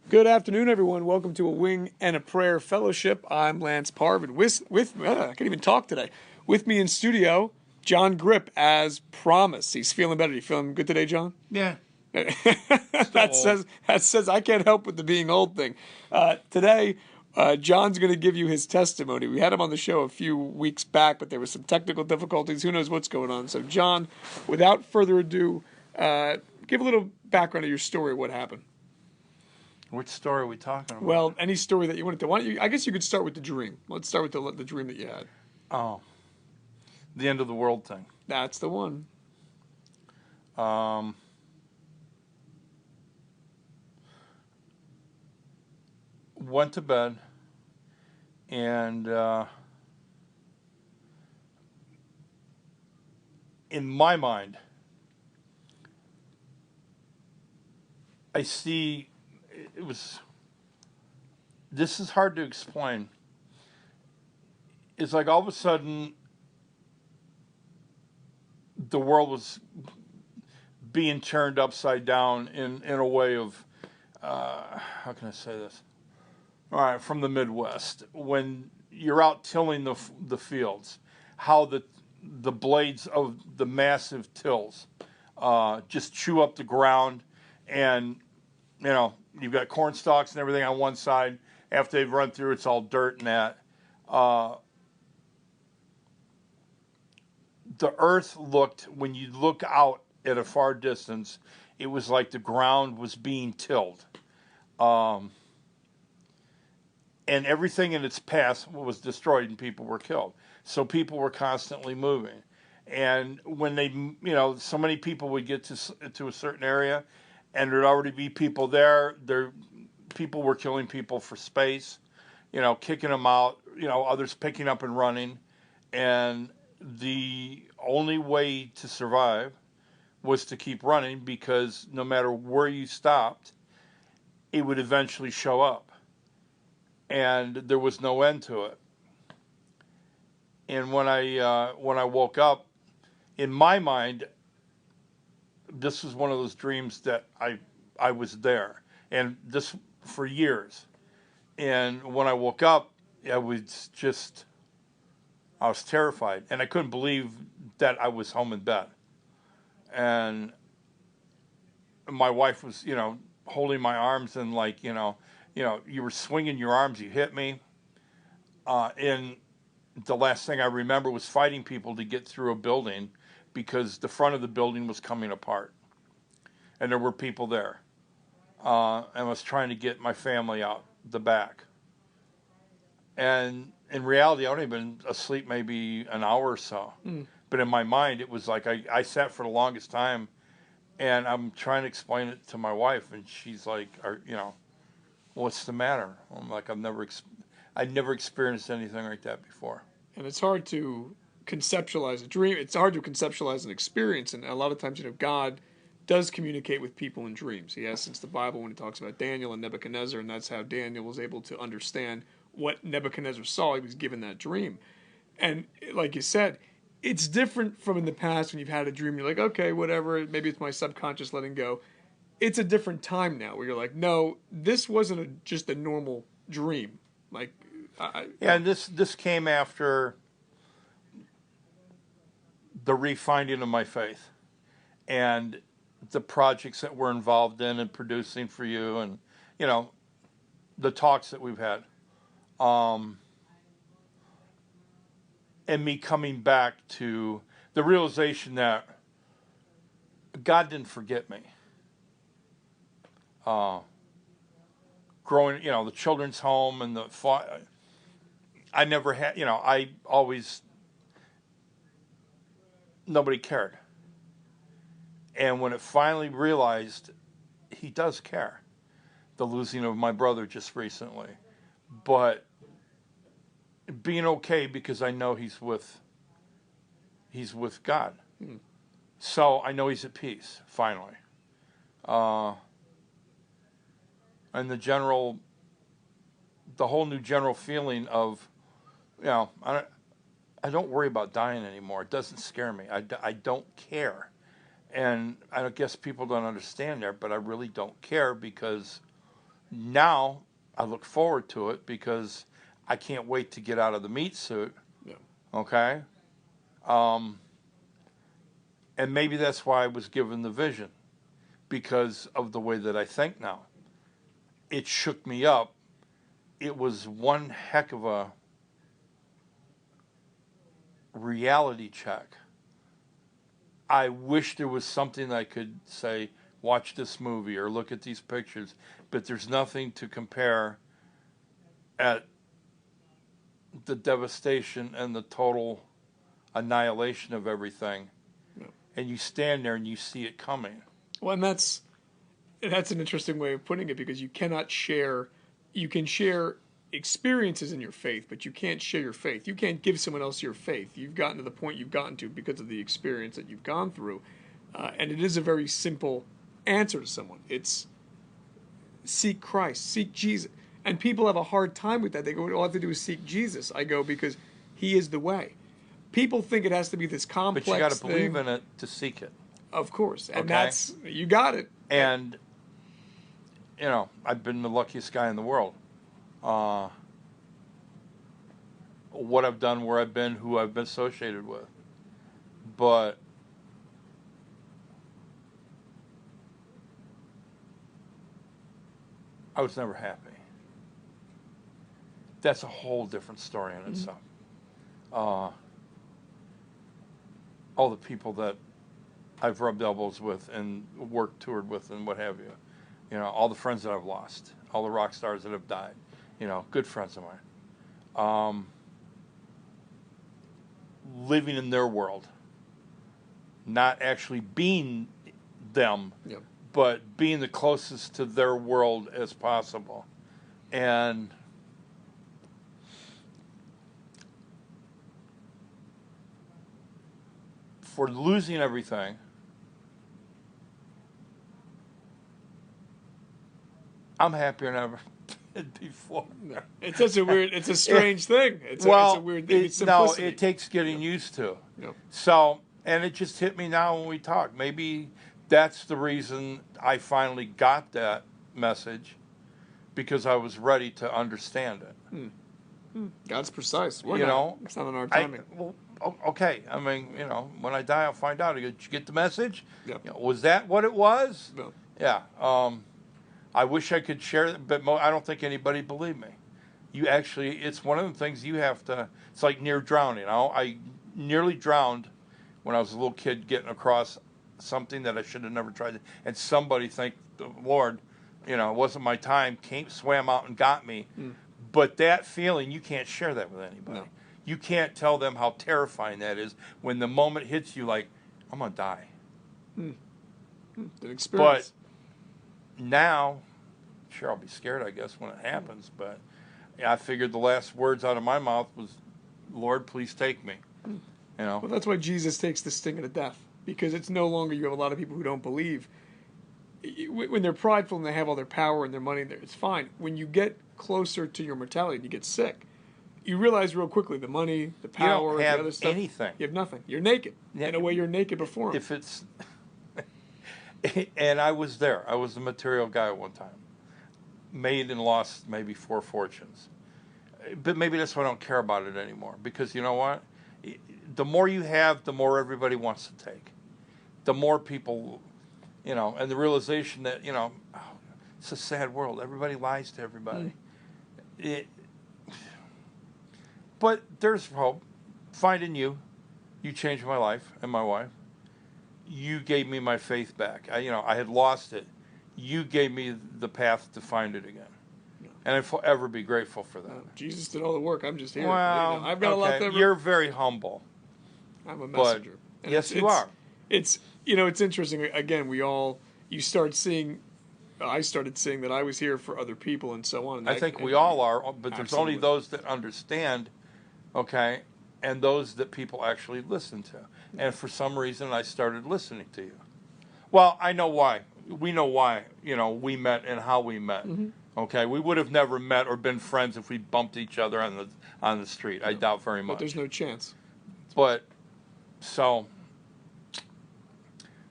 Good afternoon, everyone. Welcome to a Wing and a Prayer Fellowship. I'm Lance Parv, and I can't even talk today. With me in studio, John Grip, as promised. He's feeling better. You feeling good today, John? Yeah. That says I can't help with the being old thing. Today, John's going to give you his testimony. We had him on the show a few weeks back, but there were some technical difficulties. Who knows what's going on? So, John, without further ado, give a little background of your story. What happened? Which story are we talking about? Well, any story that you wanted to. Why don't you, I guess you could start with the dream. Let's start with the dream that you had. Oh, the end of the world thing. That's the one. Went to bed, and in my mind, I see it was. This is hard to explain. It's like all of a sudden, the world was being turned upside down in a way of, how can I say this? All right, from the Midwest, when you're out tilling the fields, how the blades of the massive tills just chew up the ground, and you've got corn stalks and everything on one side. After they've run through, it's all dirt and that. The earth looked, when you look out at a far distance, it was like the ground was being tilled. And everything in its path was destroyed and people were killed. So people were constantly moving. And when they, so many people would get to a certain area and there'd already be people there. People were killing people for space, kicking them out, others picking up and running. And the only way to survive was to keep running, because no matter where you stopped, it would eventually show up. And there was no end to it. And when I woke up, in my mind, this was one of those dreams that I was there, and this for years. And when I woke up, I was terrified, and I couldn't believe that I was home in bed. And my wife was, holding my arms, and you were swinging your arms, you hit me. And the last thing I remember was fighting people to get through a building, because the front of the building was coming apart, and there were people there. And I was trying to get my family out the back. And in reality, I'd only been asleep maybe an hour or so. But in my mind, it was like I sat for the longest time, and I'm trying to explain it to my wife, and she's like, what's the matter? I'm like, I'd never experienced anything like that before. And it's hard to conceptualize a dream. It's hard to conceptualize an experience, and a lot of times, God does communicate with people in dreams. He has since the Bible, when he talks about Daniel and Nebuchadnezzar, and that's how Daniel was able to understand what Nebuchadnezzar saw. He was given that dream. And like you said, it's different from in the past when you've had a dream. You're like, okay, whatever, maybe it's my subconscious letting go. It's a different time now where you're like, no, this wasn't just a normal dream. And this came after the refinding of my faith, and the projects that we're involved in and producing for you, and the talks that we've had, and me coming back to the realization that God didn't forget me. Growing, the children's home and I never had, I always, nobody cared. And when it finally realized he does care, the losing of my brother just recently, but being okay, because I know he's with God. So I know he's at peace, finally. And the whole new general feeling of, I don't worry about dying anymore. It doesn't scare me. I don't care. And I guess people don't understand that, but I really don't care, because Now I look forward to it because I can't wait to get out of the meat suit. Yeah. Okay? And maybe that's why I was given the vision, because of the way that I think now. It shook me up. It was one heck of a reality check. I wish there was something I could say, watch this movie or look at these pictures, but there's nothing to compare at the devastation and the total annihilation of everything. Yeah. And you stand there and you see it coming. Well, and that's an interesting way of putting it, because you cannot share. You can share experiences in your faith, but you can't share your faith. You can't give someone else your faith. You've gotten to the point you've gotten to because of the experience that you've gone through, and it is a very simple answer to someone. It's seek Christ, seek Jesus, and people have a hard time with that. They go, all I have to do is seek Jesus. I go, because He is the way. People think it has to be this complex But you got to thing. believe in it to seek it. Of course, and Okay. that's, you got it. And, you know, I've been the luckiest guy in the world. What I've done, where I've been, who I've been associated with. But I was never happy. That's a whole different story in itself. All the people that I've rubbed elbows with and worked, toured with, and what have you. You know, all the friends that I've lost, all the rock stars that have died. You know, good friends of mine. Living in their world, not actually being them, Yep. but being the closest to their world as possible. And for losing everything, I'm happier than ever been before. It's such a weird, it's a strange thing. It's a weird thing. It's no, simplicity. it takes getting used to. Yep. So, and it just hit me now when we talk. Maybe that's the reason I finally got that message, because I was ready to understand it. God's precise. We're You not. know, It's not on our timing. Okay. I mean, you know, when I die, I'll find out. Did you get the message? Yep. You know, was that what it was? No. Yeah. I wish I could share it, but I don't think anybody believed me. You actually, it's one of the things you have to, it's like near drowning. I nearly drowned when I was a little kid getting across something that I should have never tried. And somebody, thank the Lord, you know, it wasn't my time, swam out and got me. But that feeling, you can't share that with anybody. No. You can't tell them how terrifying that is when the moment hits you like, I'm going to die. An experience. Now, sure, I'll be scared, I guess, when it happens, but I figured the last words out of my mouth was, Lord, please take me. You know? Well, that's why Jesus takes the sting of death, because it's no longer, you have a lot of people who don't believe. When they're prideful and they have all their power and their money there, it's fine. When you get closer to your mortality and you get sick, you realize real quickly the money, the power, you don't have the other stuff. anything. You have nothing. You're naked. Yeah. In a way, you're naked before him. If it's... And I was there. I was the material guy at one time. Made and lost maybe 4 fortunes. But maybe that's why I don't care about it anymore. Because you know what? The more you have, the more everybody wants to take. The more people, you know, and the realization that, you know, it's a sad world. Everybody lies to everybody. But there's hope. Finding you. You changed my life and my wife. You gave me my faith back. I had lost it. You gave me the path to find it again. And I'll forever be grateful for that. Jesus did all the work. I'm just here. Well, I've got a lot to... You're very humble. I'm a messenger. And yes, you are. It's interesting. Again, you start seeing... I started seeing that I was here for other people and so on. And I think we all are, but there's Absolutely. only those that understand, okay, and those that people actually listen to. And for some reason, I started listening to you. Well, I know why. We know why, we met and how we met. Okay, we would have never met or been friends if we bumped each other on the street. I doubt very much. But there's no chance. But, so,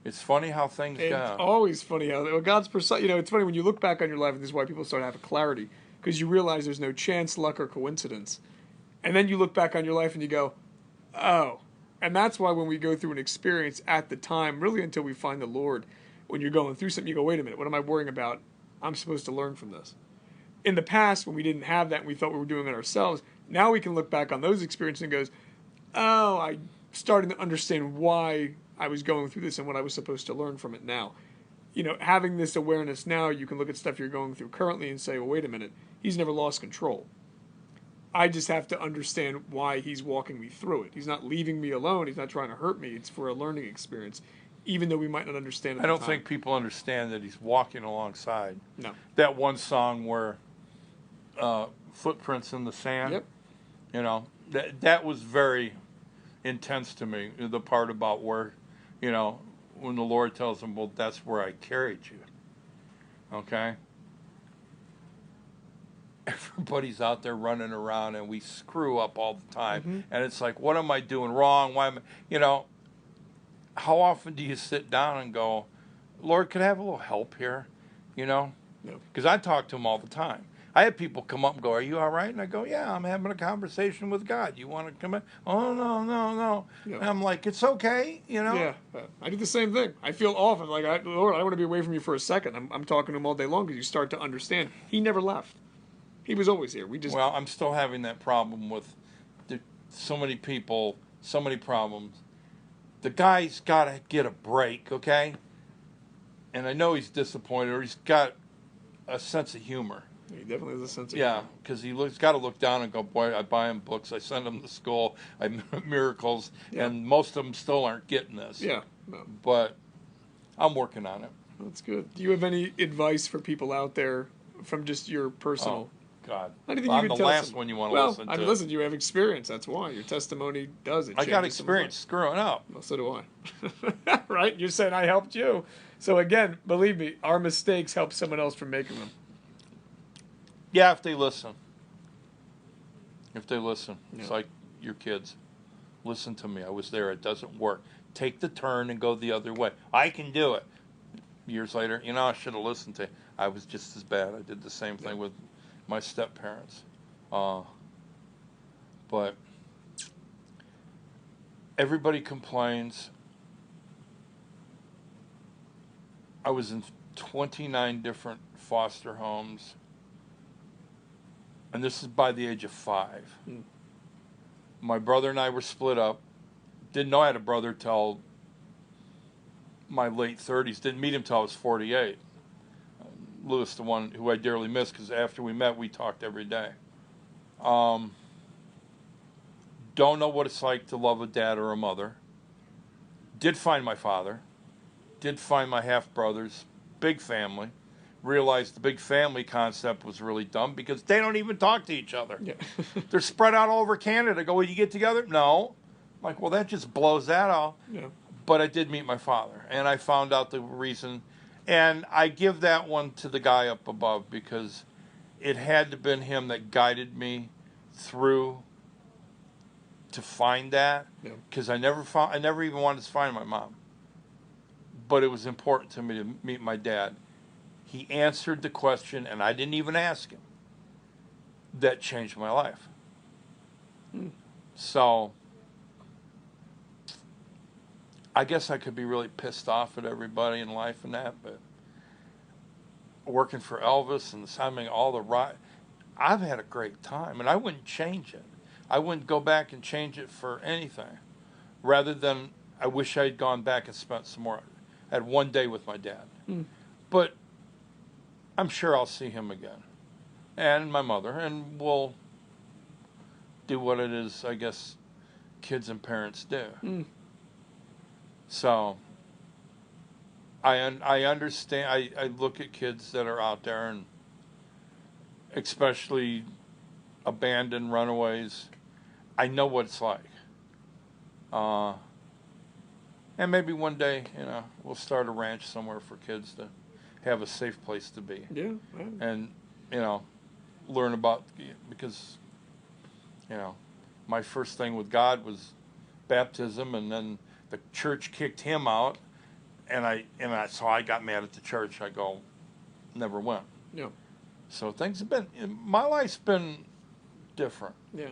It's funny how things It's go. always funny how God's precise. It's funny when you look back on your life, and this is why people start to have clarity, because you realize there's no chance, luck, or coincidence. And then you look back on your life and you go, oh. And that's why when we go through an experience at the time, really until we find the Lord, when you're going through something, you go, wait a minute, what am I worrying about? I'm supposed to learn from this. In the past, when we didn't have that and we thought we were doing it ourselves, now we can look back on those experiences and goes, oh, I'm starting to understand why I was going through this and what I was supposed to learn from it now. Having this awareness now, you can look at stuff you're going through currently and say, well, wait a minute, he's never lost control. I just have to understand why he's walking me through it. He's not leaving me alone. He's not trying to hurt me. It's for a learning experience, even though we might not understand it. I don't think people understand that he's walking alongside. No. That one song where Footprints in the Sand, Yep. That was very intense to me. The part about where, when the Lord tells him, well, that's where I carried you. Okay? Everybody's out there running around and we screw up all the time. Mm-hmm. And it's like, what am I doing wrong? Why am I, how often do you sit down and go, Lord, could I have a little help here? No. Because I talk to him all the time. I have people come up and go, are you all right? And I go, yeah, I'm having a conversation with God. You want to come in? Oh, no. Yeah. And I'm like, it's okay, Yeah, I do the same thing. I feel off. I'm like, Lord, I want to be away from you for a second. I'm talking to him all day long because you start to understand. He never left. He was always here. Well, I'm still having that problem with so many people, so many problems. The guy's got to get a break, okay? And I know he's disappointed, or he's got a sense of humor. He definitely has a sense of humor. Because he's got to look down and go, boy, I buy him books, I send him to school, I miracles, and most of them still aren't getting this. Yeah. No. But I'm working on it. That's good. Do you have any advice for people out there from just your personal... Oh, God. Anything I'm you the can tell last some... one you want to well, listen to. I mean, listen, you have experience. That's why. Your testimony does it. I got experience screwing up. Well, so do I. Right? You said I helped you. So again, believe me, our mistakes help someone else from making them. Yeah, if they listen. It's Yeah. like your kids. Listen to me. I was there. It doesn't work. Take the turn and go the other way. I can do it. Years later, I should have listened to you. I was just as bad. I did the same thing with my step-parents. But everybody complains. I was in 29 different foster homes. And this is by the age of 5. My brother and I were split up. Didn't know I had a brother till my late 30s. Didn't meet him till I was 48. Lewis, the one who I dearly miss, because after we met, we talked every day. Don't know what it's like to love a dad or a mother. Did find my father. Did find my half-brothers. Big family. Realized the big family concept was really dumb because they don't even talk to each other. Yeah. They're spread out all over Canada. Go, will you get together? No. I'm like, well, that just blows that out. Yeah. But I did meet my father, and I found out the reason. And I give that one to the guy up above because it had to have been him that guided me through to find that. Because I never even wanted to find my mom. But it was important to me to meet my dad. He answered the question, and I didn't even ask him. That changed my life. So I guess I could be really pissed off at everybody in life and that, but working for Elvis and having all the I've had a great time, and I wouldn't change it. I wouldn't go back and change it for anything. Rather than, I wish I had gone back and spent some more, had one day with my dad. But I'm sure I'll see him again, and my mother, and we'll do what it is, I guess, kids and parents do. So I understand. I look at kids that are out there, and especially abandoned runaways. I know what it's like. And maybe one day, we'll start a ranch somewhere for kids to have a safe place to be. Yeah. And, learn about, because, my first thing with God was baptism, and then the church kicked him out, so I got mad at the church. I go, never went. Yeah. So things have been, my life's been different. Yeah.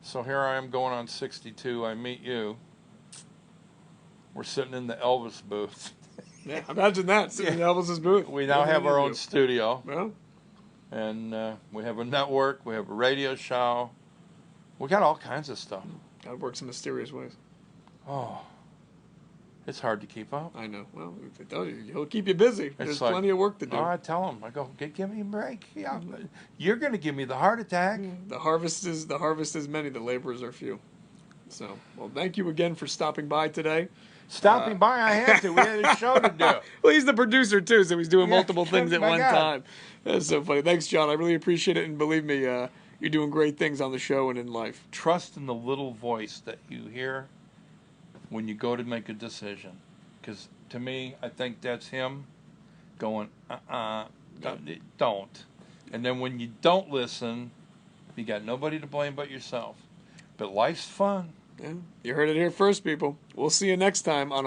So here I am going on 62. I meet you. We're sitting in the Elvis booth. Yeah. Imagine that, sitting in Elvis's booth. We now have our own studio. Well, And we have a network. We have a radio show. We got all kinds of stuff. God works in mysterious ways. Oh, it's hard to keep up. I know. Well, if it does, he'll keep you busy. There's like, plenty of work to do. I tell him, I go, give me a break. Yeah, you're going to give me the heart attack. The harvest is many. The laborers are few. So, well, thank you again for stopping by today. Stopping by, I had to. We had a show to do. Well, he's the producer too, so he's doing multiple things at one time. That's so funny. Thanks, John. I really appreciate it, and believe me, you're doing great things on the show and in life. Trust in the little voice that you hear when you go to make a decision. Because to me, I think that's him going, don't. And then when you don't listen, you got nobody to blame but yourself. But life's fun. Yeah, you heard it here first, people. We'll see you next time on